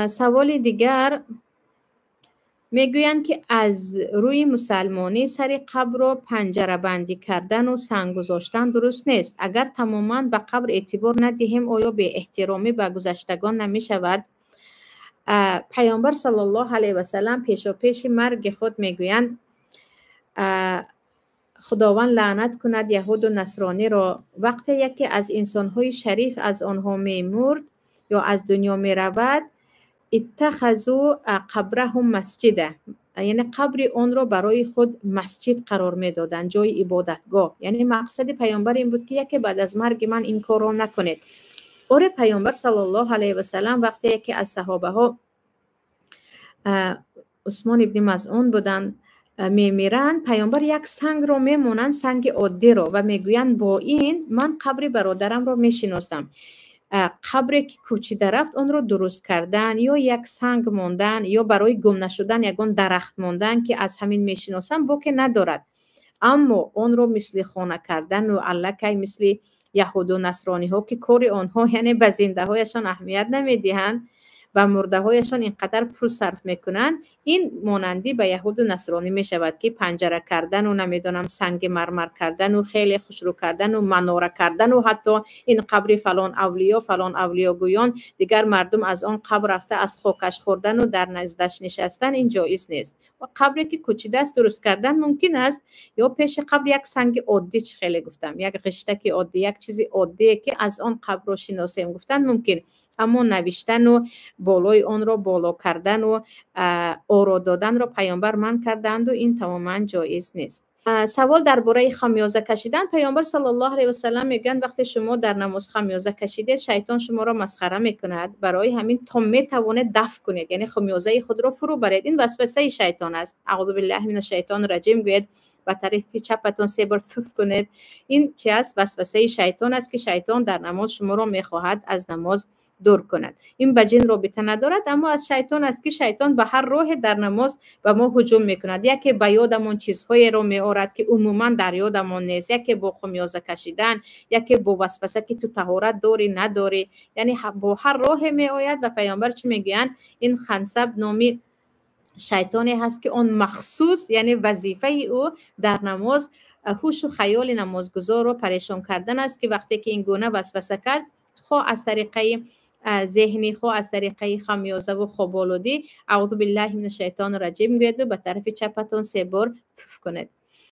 سوال دیگر میگویند که از روی مسلمانی سر قبر رو پنجره بندی کردن و سنگ گذاشتن درست نیست. اگر تماما به قبر اعتبار ندهیم آیا به احترامی به گذشتگان نمی شود؟ پیامبر صلی الله علیه و سلم پیشا پیش مرگ خود میگویند خداوند لعنت کند یهود و نصرانی را. وقتی یکی از انسانهای شریف از آنها میمرد یا از دنیا میرود اتخذوا قبرهم مسجده، یعنی قبر اون رو برای خود مسجد قرار میدادند، جای عبادتگاه. یعنی مقصد پیامبر این بود که یکی بعد از مرگ من این کار رو نکنید. اور پیامبر صلی الله علیه و سلم وقتی یکی از صحابه ها عثمان ابن مظعون بودند میمیرند، پیامبر یک سنگ رو میمونند، سنگ عادی رو، و میگویند با این من قبر برادرم رو میشناسم. قبری که کوچیده رفت اون رو درست کردن یا یک سنگ موندن یا برای گم نشدن یگان درخت موندن که از همین میشناسم باکی ندارد. اما اون رو مثل خانه کردن و الکی مثل یهود و نصرانی ها که کار آنها یعنی به زنده هایشان اهمیت نمیدهند و مرده هایشان اینقدر پول صرف میکنند، این مانندی به یهود و نصرانی میشود که پنجره کردن و نمیدونم سنگ مرمر کردن و خیلی خوشرو کردن و مناره کردن و حتی این قبر فلان اولیا گویان دیگر مردم از آن قبر رفته از خاکش خوردن و در نزدش نشستن، این جایز نیست. و قبری که کوچیده است درست کردن ممکن است، یا پیش قبر یک سنگ عادی، خیلی گفتم یک قشتک عادی، یک چیز عادی که از آن قبر رو شناسیم گفتن ممکن، اما نوشتن و بالای آن را بالا کردن و آرا دادن را پیامبر من کردند و این تماما جایز نیست. سوال درباره خمیازه کشیدن. پیامبر صلی الله علیه و سلم میگن وقتی شما در نماز خمیازه کشیدید شیطان شما را مسخره میکند، برای همین تا میتوانید دفع کنید، یعنی خمیازه خود را فرو برید. این وسوسه شیطان است. اعوذ بالله من الشیطان الرجیم گوید و طرف چپتون 3 بار ثف کنید. این چی است؟ وسوسه شیطان است که شیطان در نماز شما را میخواهد از نماز دور کند. این به جن رابطه ندارد، اما از شیطان است که شیطان به هر راه در نماز به ما هجوم میکند. یکی به یادمون چیزهای رو میآورد که عموما در یادمون نیست، یکی با خمیازه کشیدن، یکی با وسوسه که تو طهارت داری نداری، یعنی با هر راه میآید. و پیامبر چی میگویند؟ این خنسب نامی شیطانی هست که اون مخصوص یعنی وظیفه او در نماز هوش و خیال نمازگزار رو پریشان کردن است، که وقتی که این گونه وسوسه کرد، خواه از طریقه ذهنی خواه از طریقه خمیازه و خواب‌آلودی، اعوذ بالله من الشیطان الرجیم گوید و به طرف چپتون 3 بار تف کنید.